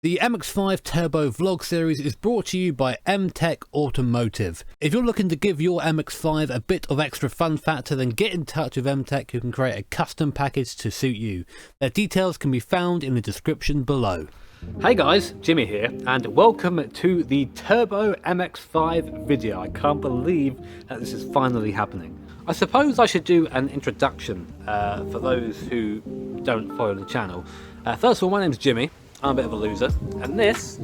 The MX-5 Turbo vlog series is brought to you by M-Tech Automotive. If you're looking to give your MX-5 a bit of extra fun factor, then get in touch with M-Tech who can create a custom package to suit you. Their details can be found in the description below. Hey guys, Jimmy here, and welcome to the Turbo MX-5 video. I can't believe that this is finally happening. I suppose I should do an introduction for those who don't follow the channel. First of all, my name's Jimmy. I'm a bit of a loser, and this,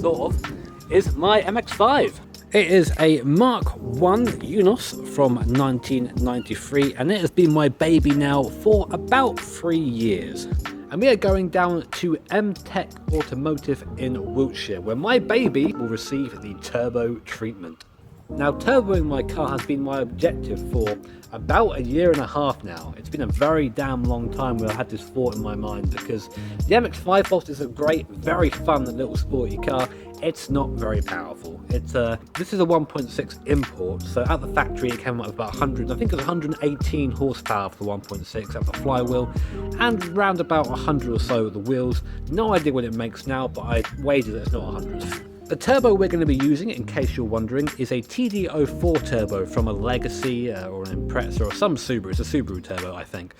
sort of, is my MX-5. It is a Mark 1 Unos from 1993, and it has been my baby now for about 3 years. And we are going down to M-Tech Automotive in Wiltshire, where my baby will receive the turbo treatment. Now, turboing my car has been my objective for about 1.5 years now. It's been a very damn long time where I had this thought in my mind, because the MX-5 whilst is a great, very fun little sporty car, it's not very powerful. This is a 1.6 import, so at the factory it came up with about 100, I think it was 118 horsepower for the 1.6 at the flywheel, and round about 100 or so at the wheels. No idea what it makes now, but I wager that it's not 100. The turbo we're going to be using, in case you're wondering, is a TD04 turbo from a Legacy or an Impreza or some Subaru. It's a Subaru turbo, I think.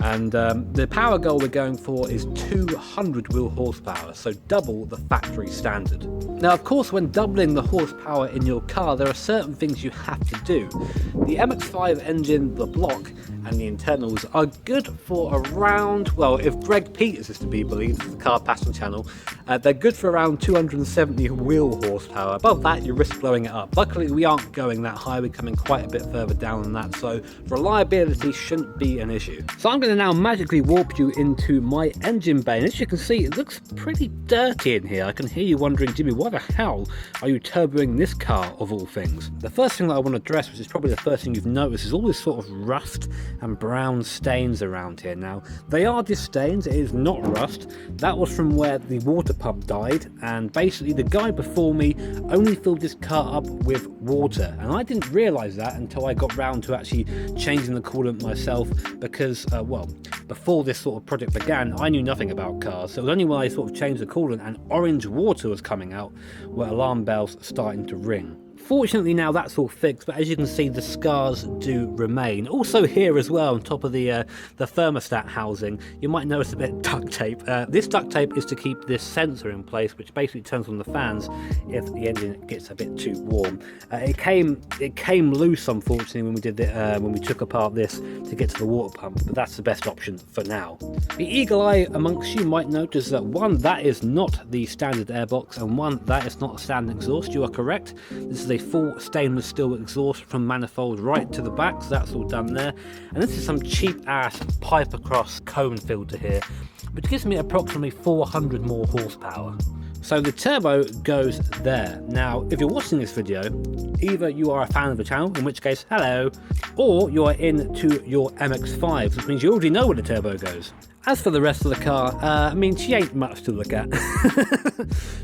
And the power goal we're going for is 200 wheel horsepower, so double the factory standard. Now, of course, when doubling the horsepower in your car, there are certain things you have to do. The MX-5 engine, the block, and the internals are good for around, well, if Greg Peters is to be believed, the Car Passion channel, they're good for around 270 wheel horsepower. Above that, you risk blowing it up. Luckily, we aren't going that high. We're coming quite a bit further down than that, so reliability shouldn't be an issue. So I'm going to now magically warp you into my engine bay, and as you can see, it looks pretty dirty in here. I can hear you wondering, Jimmy, why the hell are you turboing this car of all things? The first thing that I want to address, which is probably the first thing you've noticed, is all this sort of rust and brown stains around here. Now, they are just stains, it is not rust. That was from where the water pump died, and basically the guy before me only filled this car up with water, and I didn't realise that until I got round to actually changing the coolant myself, because, well, before this sort of project began, I knew nothing about cars, so it was only when I sort of changed the coolant and orange water was coming out where alarm bells starting to ring. Fortunately now that's all fixed, but as you can see the scars do remain. Also here as well, on top of the thermostat housing, you might notice a bit of duct tape. This duct tape is to keep this sensor in place, which basically turns on the fans if the engine gets a bit too warm. It came loose, unfortunately, when we did when we took apart this to get to the water pump, but that's the best option for now. The eagle eye amongst you might notice that one, that is not the standard airbox, and one, that is not a standard exhaust. You are correct. This is a full stainless steel exhaust from manifold right to the back, so that's all done there. And this is some cheap ass pipe across cone filter here, which gives me approximately 400 more horsepower. So the turbo goes there. Now, if you're watching this video, either you are a fan of the channel, in which case, hello, or you are into your MX-5, which means you already know where the turbo goes. As for the rest of the car, I mean, she ain't much to look at.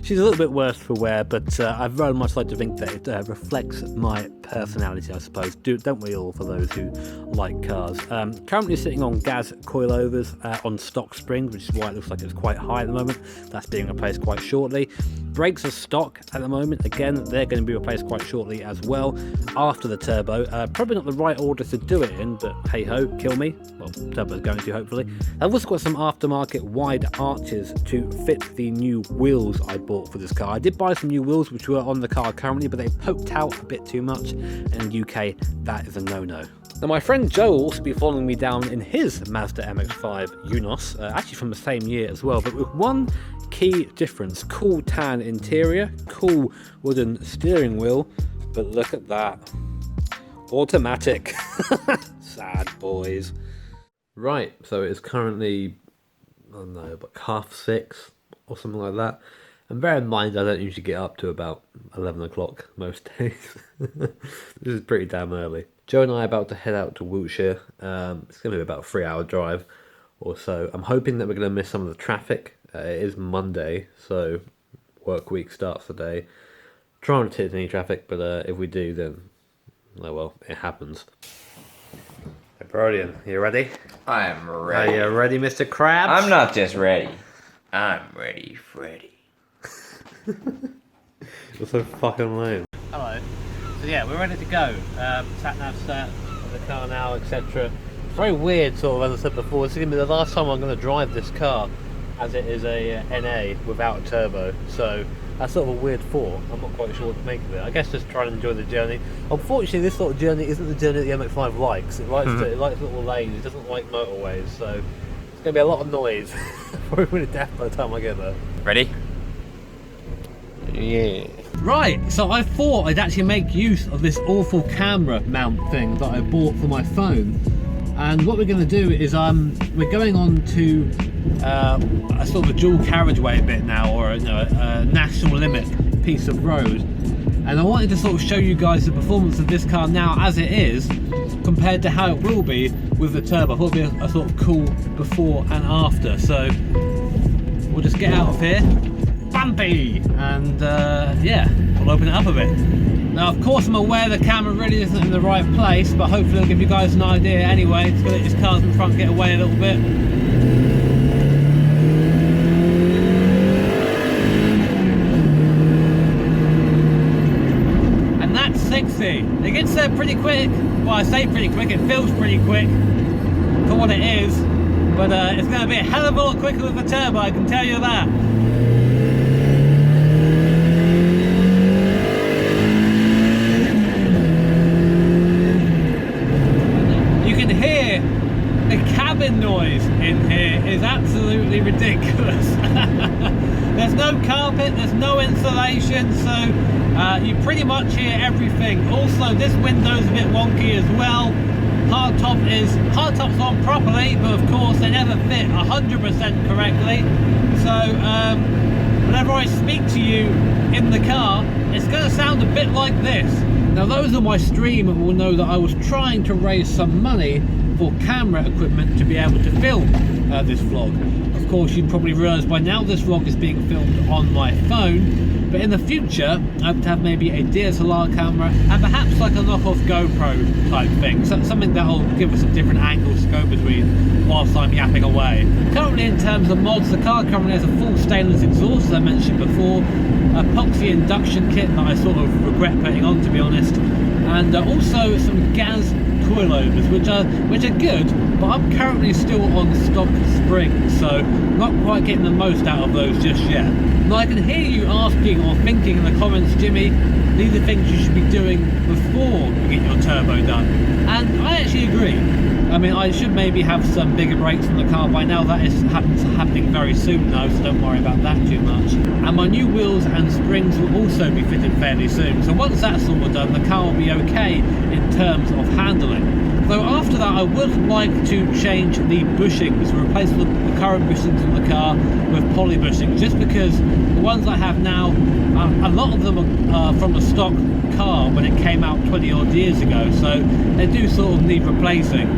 She's a little bit worse for wear, but I very much like to think that it reflects my personality, I suppose. Don't we all, for those who like cars. Currently sitting on gas coilovers on stock springs, which is why it looks like it's quite high at the moment. That's being replaced quite shortly. Brakes are stock at the moment. Again, they're going to be replaced quite shortly as well after the turbo. Probably not the right order to do it in, but hey ho, kill me. Well, turbo's going to, hopefully. I've also got some aftermarket wide arches to fit the new wheels I bought for this car. I did buy some new wheels which were on the car currently, but they poked out a bit too much, and in the UK that is a no-no. Now, my friend Joe will also be following me down in his Mazda MX-5 Unos, actually from the same year as well, but with one key difference: cool tan interior, cool wooden steering wheel, but look at that, automatic. Sad boys. Right, so it's currently, I don't know, about 6:30 or something like that. And bear in mind, I don't usually get up to about 11 o'clock most days. This is pretty damn early. Joe and I are about to head out to Wiltshire. It's going to be about a 3-hour drive or so. I'm hoping that we're going to miss some of the traffic. It is Monday, so work week starts today. Trying not to hit any traffic, but if we do, then, oh well, it happens. Hey, Brodian, you ready? I am ready. Are you ready, Mr. Krabs? I'm not just ready. I'm ready, Freddy. You're so fucking lame. Hello. So yeah, we're ready to go. Sat nav set in the car now, etc. It's very weird, sort of, as I said before. This is going to be the last time I'm going to drive this car, as it is a NA without a turbo. So that's sort of a weird thought. I'm not quite sure what to make of it. I guess just try and enjoy the journey. Unfortunately, this sort of journey isn't the journey that the MX-5 likes. It likes little lanes. It doesn't like motorways. So it's going to be a lot of noise. Probably really deaf by the time I get there. Ready? Yeah. Right, so I thought I'd actually make use of this awful camera mount thing that I bought for my phone. And what we're going to do is we're going on to a sort of a dual carriageway bit now, or a national limit piece of road. And I wanted to sort of show you guys the performance of this car now as it is, compared to how it will be with the turbo. I thought it'd be a sort of cool before and after. So we'll just get out of here. Bumpy! And yeah, we'll open it up a bit. Now of course I'm aware the camera really isn't in the right place, but hopefully it'll give you guys an idea anyway. It's going to let these cars in front get away a little bit. And that's 60. It gets there pretty quick. Well, I say pretty quick, it feels pretty quick for what it is. But it's going to be a hell of a lot quicker with the turbo, I can tell you that. Noise in here is absolutely ridiculous. There's no carpet, there's no insulation, so you pretty much hear everything. Also, this window's a bit wonky as well. Hardtop's on properly, but of course they never fit 100% correctly. So whenever I speak to you in the car, it's going to sound a bit like this. Now those on my stream will know that I was trying to raise some money for camera equipment to be able to film this vlog. Of course, you've probably realised by now this vlog is being filmed on my phone, but in the future I hope to have maybe a DSLR camera and perhaps like a knockoff GoPro type thing, so something that will give us a different angle to go between whilst I'm yapping away. Currently, in terms of mods, the car currently has a full stainless exhaust, as I mentioned before, a epoxy induction kit that I sort of regret putting on, to be honest, and also some gas coilovers, which are good, but I'm currently still on stock springs, so not quite getting the most out of those just yet. Now I can hear you asking or thinking in the comments, Jimmy, these are things you should be doing before you get your turbo done, and I actually agree. I mean, I should maybe have some bigger brakes on the car by now. That is happening very soon though, so don't worry about that too much. And my new wheels and springs will also be fitted fairly soon, so once that's all done, the car will be okay in terms of handling. So after that, I would like to change the bushings, replace the current bushings in the car with poly bushings, just because the ones I have now, a lot of them are from a stock car when it came out 20 odd years ago, so they do sort of need replacing.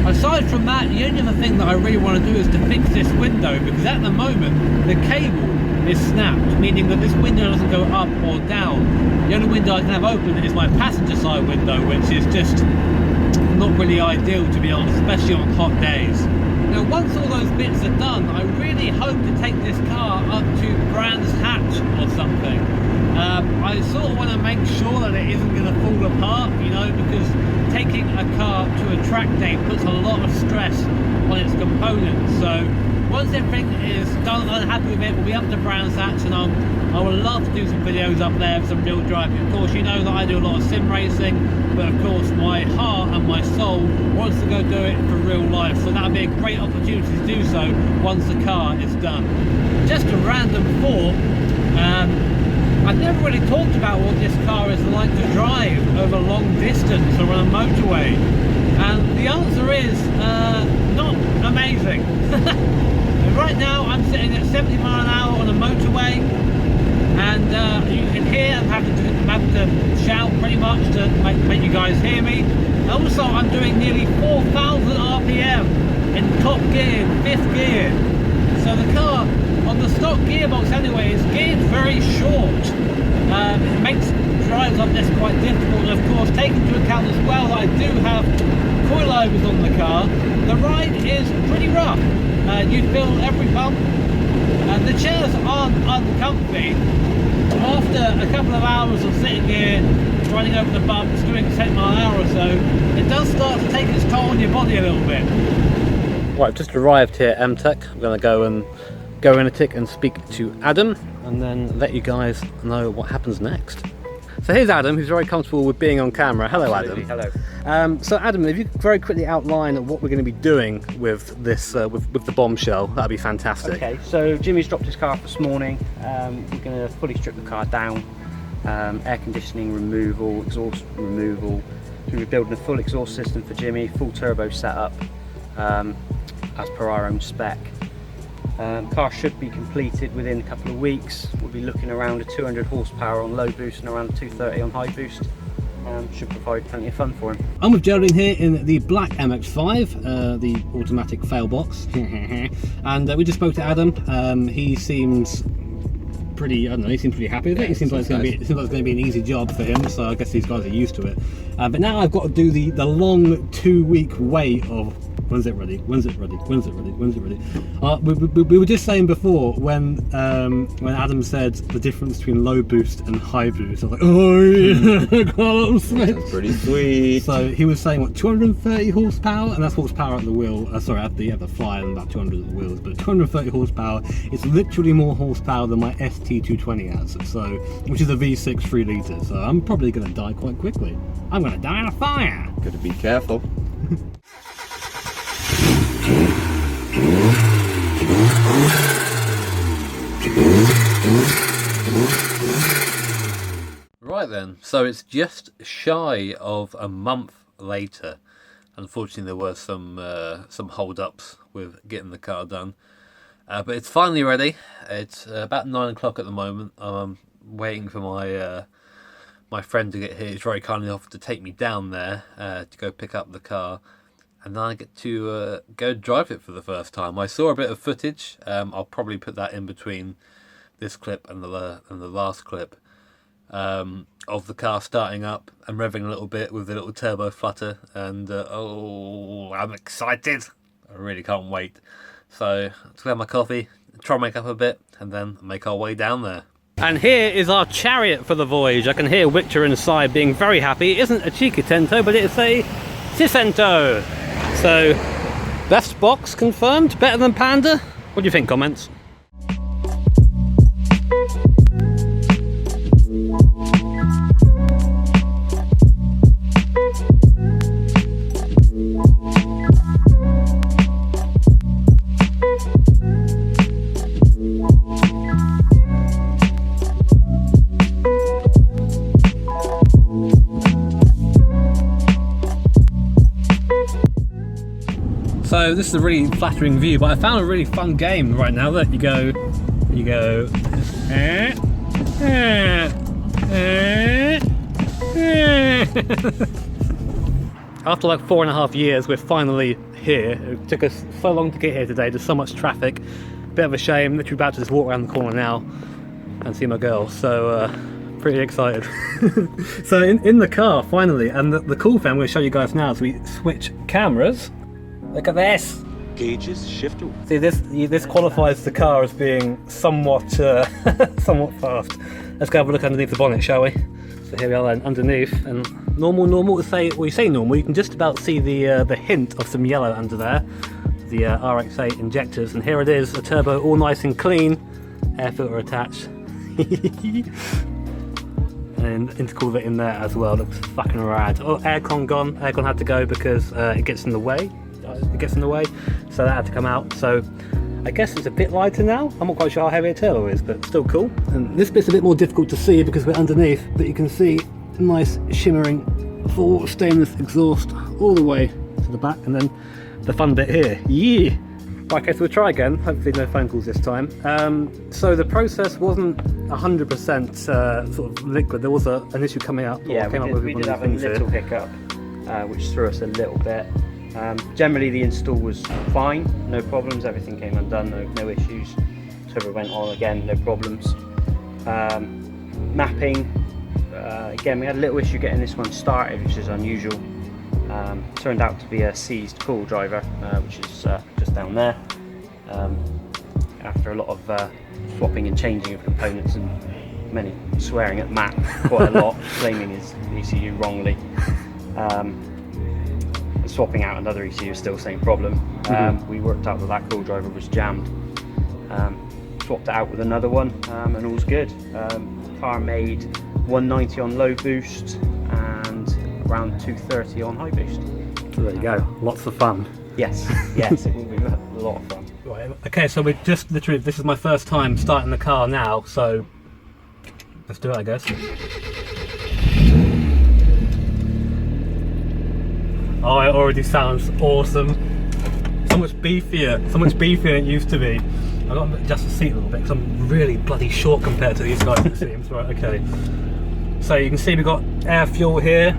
Aside from that, the only other thing that I really want to do is to fix this window, because at the moment the cable is snapped, meaning that this window doesn't go up or down. The only window I can have open is my passenger side window, which is just not really ideal, to be honest, especially on hot days. Now once all those bits are done, I really hope to take this car up to Brands Hatch or something. I sort of want to make sure that it isn't going to fall apart, you know, because taking a car to a track day puts a lot of stress on its components. So once everything is done, I'm happy with it, we'll be up to Brands Hatch, and I would love to do some videos up there of some real driving. Of course, you know that I do a lot of sim racing, but of course my heart and my soul wants to go do it for real life, so that would be a great opportunity to do so once the car is done. Just a random thought, I've never really talked about what this car is like to drive over long distance or on a motorway, and the answer is not amazing. Right now I'm sitting at 70 miles an hour on a motorway, and you can hear I'm having to shout pretty much to make you guys hear me. Also, I'm doing nearly 4,000 RPM in top gear, 5th gear. So the car, on the stock gearbox anyway, is geared very short. It makes drives like this quite difficult, and of course, taking into account as well that I do have coilovers on the car, the ride is pretty rough. You feel every bump, and the chairs aren't uncomfy, after a couple of hours of sitting here, riding over the bumps, doing 10 mile an hour or so, it does start to take its toll on your body a little bit. Right, I've just arrived here at MTech. I'm going to go in a tick and speak to Adam, and then let you guys know what happens next. So here's Adam, who's very comfortable with being on camera. Hello, Absolutely. Adam. Hello. So Adam, if you could very quickly outline what we're going to be doing with this, with the bombshell, that'd be fantastic. Okay, so Jimmy's dropped his car off this morning. We're going to fully strip the car down, air conditioning removal, exhaust removal. We're going to be building a full exhaust system for Jimmy, full turbo setup, as per our own spec. Car should be completed within a couple of weeks. We'll be looking around a 200 horsepower on low boost and around 230 on high boost. Should provide plenty of fun for him. I'm with Geraldine here in the black MX-5, the automatic fail box, and we just spoke to Adam. He seems pretty, I don't know, he seems pretty happy with it. He seems like it's going to be an easy job for him, so I guess these guys are used to it. But now I've got to do the long 2-week wait of when's it ready? When's it ready? When's it ready? When's it ready? We were just saying before when Adam said the difference between low boost and high boost, I was like, oh yeah, That's pretty sweet. So he was saying what, 230 horsepower, and that's horsepower at the wheel. Sorry, at the fly, and about 200 at the wheels. But 230 horsepower. It's literally more horsepower than my ST220 has. So, which is a V6 3 litres. So I'm probably going to die quite quickly. I'm going to die in a fire. Gotta be careful. Right then, so it's just shy of a month later. Unfortunately, there were some hold-ups with getting the car done, but it's finally ready. It's about 9 o'clock at the moment. I'm waiting for my friend to get here. He's very kindly offered to take me down there to go pick up the car. And then I get to go drive it for the first time. I saw a bit of footage. I'll probably put that in between this clip and the last clip of the car starting up and revving a little bit with the little turbo flutter. And oh, I'm excited! I really can't wait. So let's have my coffee, try and make up a bit, and then make our way down there. And here is our chariot for the voyage. I can hear Victor inside being very happy. It isn't a Cinquecento, but it's a Seicento. So, best box confirmed, better than Panda. What do you think, comments? So this is a really flattering view, but I found a really fun game right now that you go, After like 4.5 years, we're finally here. It took us so long to get here today, there's so much traffic. Bit of a shame, literally about to just walk around the corner now and see my girl, so pretty excited. So in the car, finally, and the cool thing I'm going to show you guys now is we switch cameras. Look at this! Gauges shift. See, this qualifies the car as being somewhat somewhat fast. Let's go have a look underneath the bonnet, shall we? So here we are then, underneath, and normal. When you say normal, you can just about see the hint of some yellow under there. The RX-8 injectors, and here it is, a turbo all nice and clean, air filter attached. And intercooler in there as well, looks fucking rad. Oh, aircon gone. Aircon had to go because it gets in the way. So that had to come out. So I guess it's a bit lighter now. I'm not quite sure how heavy a turbo is, but still cool. And this bit's a bit more difficult to see because we're underneath, but you can see a nice shimmering full stainless exhaust all the way to the back, and then the fun bit here. Yeah. Right, okay, so we'll try again. Hopefully no phone calls this time. So the process wasn't 100% sort of liquid. There was an issue coming up. Yeah, we did have a little hiccup, which threw us a little bit. Generally the install was fine, no problems, everything came undone, no issues. Turbo went on again, no problems. Mapping, again we had a little issue getting this one started, which is unusual. Turned out to be a seized coil driver, which is just down there. After a lot of swapping and changing of components and many swearing at Matt quite a lot, blaming his ECU wrongly. Swapping out another ECU is still the same problem. We worked out that that coil driver was jammed. Swapped it out with another one, and all's good. Car made 190 on low boost and around 230 on high boost. So there you go, lots of fun. Yes, yes, it will be a lot of fun. Right, okay, so we're just literally, this is my first time starting the car now, so let's do it, I guess. Oh, it already sounds awesome. So much beefier than it used to be. I've got to adjust the seat a little bit because I'm really bloody short compared to these guys, it seems. Right, okay. So you can see we've got air fuel here,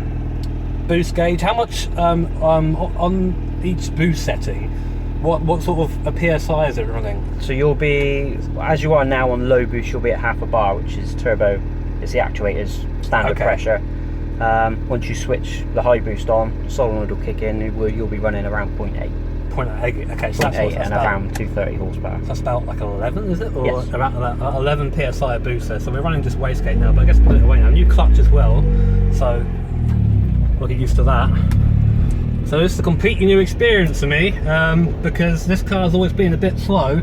boost gauge. How much on each boost setting? What sort of a PSI is it running? So you'll be, as you are now on low boost, you'll be at half a bar, which is turbo. It's the actuator's standard pressure. Once you switch the high boost on, the solenoid will kick in. You'll be running around 0.8. 0.8. Okay, so that's 0.8 and around 230 horsepower. So that's about like 11, is it? Or yes. Around 11 PSI of boost there. So we're running just wastegate now, but I guess put it away now. New clutch as well, so we'll get used to that. So this is a completely new experience for me, because this car's always been a bit slow.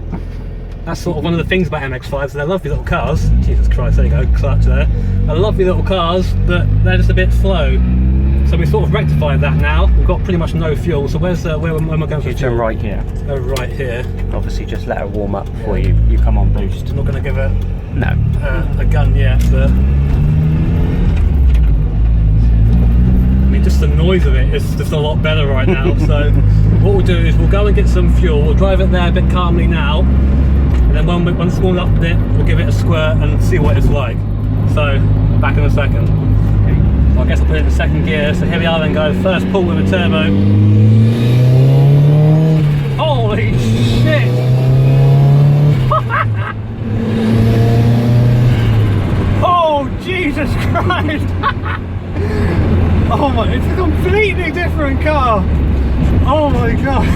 That's sort of one of the things about MX-5s. They're lovely little cars. Jesus Christ, there you go, clutch there. They're lovely little cars, but they're just a bit slow. So we sort of rectified that now. We've got pretty much no fuel. So where am I going for You fuel? turn right here. Oh, right here. Obviously, just let it warm up before you come on boost. I'm not going to give it No. a gun yet, but I mean, just the noise of it is just a lot better right now. So what we'll do is we'll go and get some fuel. We'll drive it there a bit calmly now, and then once it's warmed up a bit, we'll give it a squirt and see what it's like. So back in a second. So I guess I'll put it in second gear. So here we are then, guys. First pull with a turbo. Holy shit! Oh Jesus Christ! Oh my, it's a completely different car. Oh my god.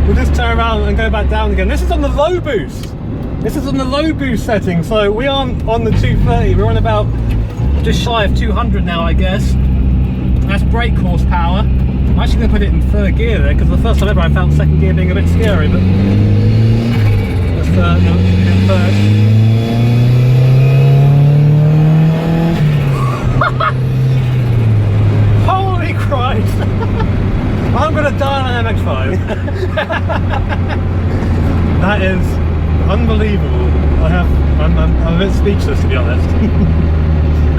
We'll just turn around and go back down again. This is on the low boost. This is on the low boost setting. So we aren't on the 230. We're on about just shy of 200 now, I guess. That's brake horsepower. I'm actually going to put it in third gear there, because the first time ever I found second gear being a bit scary, but let's no, third. Holy Christ! I'm going to die on an MX-5. That is unbelievable. I'm a bit speechless, to be honest.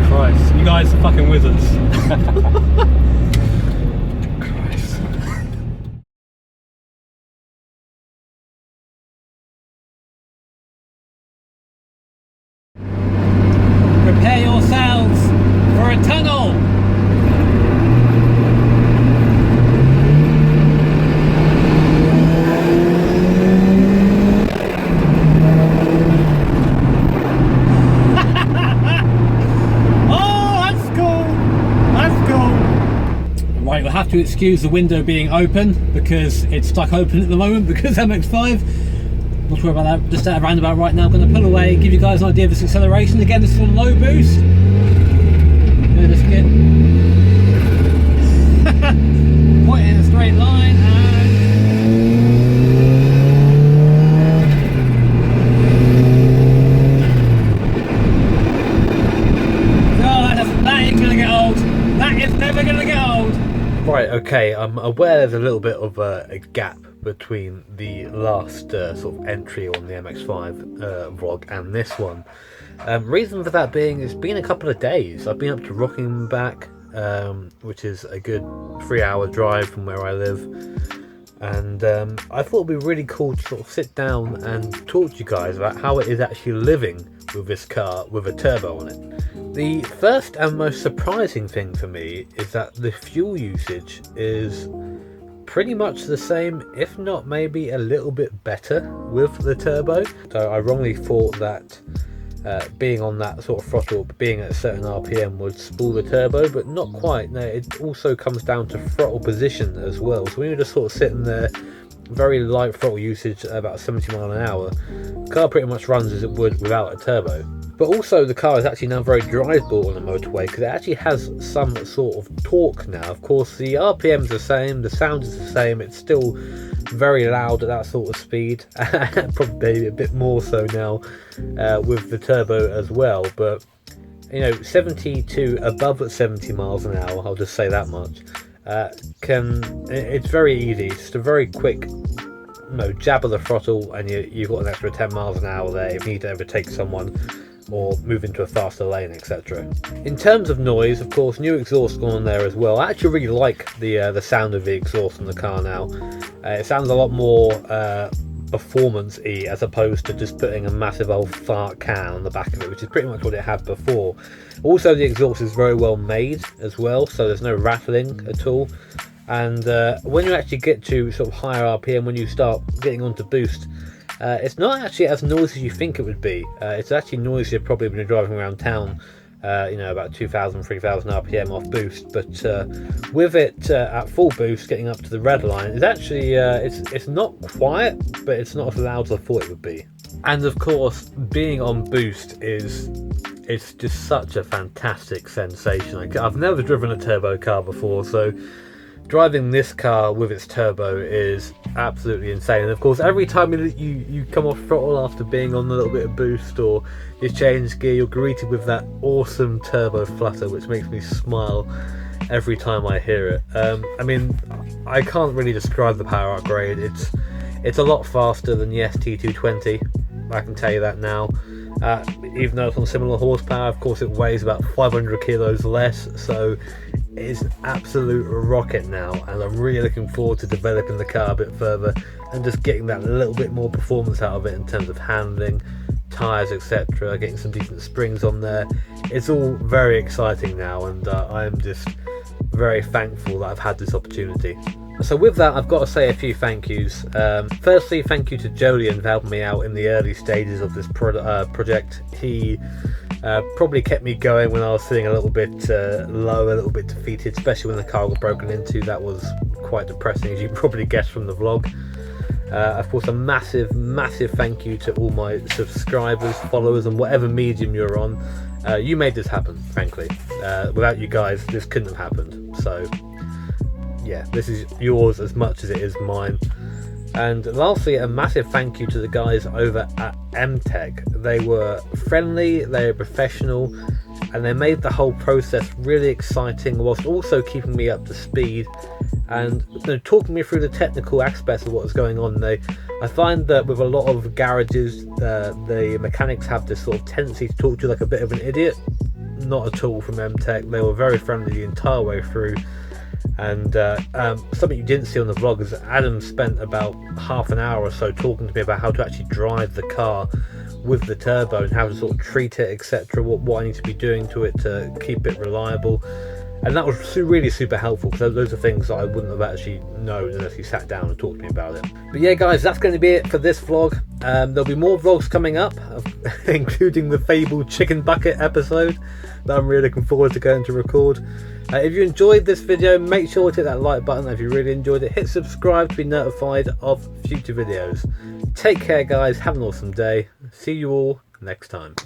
Christ, you guys are fucking wizards. Christ. Prepare yourselves for a tunnel. Right, we'll have to excuse the window being open because it's stuck open at the moment because MX-5. Not sure about that, just at a roundabout right now. I'm going to pull away, give you guys an idea of this acceleration. Again, this is on low boost. Just get point in a straight line and that ain't going to get old. That is never going to get old. Right, okay, I'm aware there's a little bit of a gap between the last sort of entry on the MX-5 vlog and this one. Reason for that being, it's been a couple of days. I've been up to Rockingham back, which is a good 3-hour drive from where I live. And I thought it'd be really cool to sort of sit down and talk to you guys about how it is actually living with this car with a turbo on it. The first and most surprising thing for me is that the fuel usage is pretty much the same, if not maybe a little bit better with the turbo. So I wrongly thought that being on that sort of throttle, being at a certain RPM would spool the turbo, but not quite. No, it also comes down to throttle position as well. So when you're just sort of sitting there, very light throttle usage at about 70 miles an hour, the car pretty much runs as it would without a turbo. But But also the car is actually now very drivable on the motorway because it actually has some sort of torque now. Of course the RPM's the same, the sound is the same, it's still very loud at that sort of speed, probably a bit more so now with the turbo as well. But you know, 70 to above 70 miles an hour, I'll just say that much, it's very easy, just a very quick jab of the throttle and you've got an extra 10 miles an hour there if you need to overtake someone or move into a faster lane, etc. In terms of noise, of course, new exhaust gone on there as well. I actually really like the sound of the exhaust in the car now. It sounds a lot more performance-y as opposed to just putting a massive old fart can on the back of it, which is pretty much what it had before. Also, the exhaust is very well made as well, so there's no rattling at all. And when you actually get to sort of higher RPM, when you start getting onto boost, it's not actually as noisy as you think it would be. It's actually noisier probably when you're driving around town, you know, about 2,000, 3,000 RPM off boost. But with it at full boost, getting up to the red line, it's actually it's not quiet, but it's not as loud as I thought it would be. And of course, being on boost it's just such a fantastic sensation. I've never driven a turbo car before, so driving this car with its turbo is absolutely insane. And of course, every time you come off throttle after being on a little bit of boost or you change gear, you're greeted with that awesome turbo flutter, which makes me smile every time I hear it. I mean, I can't really describe the power upgrade. It's a lot faster than the ST220, I can tell you that now. Even though it's on similar horsepower, of course it weighs about 500 kilos less, so it's an absolute rocket now, and I'm really looking forward to developing the car a bit further and just getting that little bit more performance out of it in terms of handling, tyres, etc., getting some decent springs on there. It's all very exciting now, and I'm just very thankful that I've had this opportunity. So with that, I've got to say a few thank yous. Firstly, thank you to Jolien for helping me out in the early stages of this project. He probably kept me going when I was feeling a little bit low, a little bit defeated, especially when the car got broken into. That was quite depressing, as you probably guessed from the vlog. Of course, a massive thank you to all my subscribers, followers, and whatever medium you're on. You made this happen, frankly. Without you guys, this couldn't have happened. So yeah, this is yours as much as it is mine. And lastly, a massive thank you to the guys over at MTech. They were friendly, they were professional, and they made the whole process really exciting whilst also keeping me up to speed and talking me through the technical aspects of what was going on. I find that with a lot of garages, the mechanics have this sort of tendency to talk to you like a bit of an idiot. Not at all from MTech. They were very friendly the entire way through. And something you didn't see on the vlog is Adam spent about half an hour or so talking to me about how to actually drive the car with the turbo and how to sort of treat it, etc., what I need to be doing to it to keep it reliable. And that was really super helpful, because those are things that I wouldn't have actually known unless he sat down and talked to me about it. But yeah guys, that's going to be it for this vlog. There'll be more vlogs coming up, including the fabled chicken bucket episode that I'm really looking forward to going to record. If you enjoyed this video, make sure to hit that like button. If you really enjoyed it, hit subscribe to be notified of future videos. Take care guys, have an awesome day. See you all next time.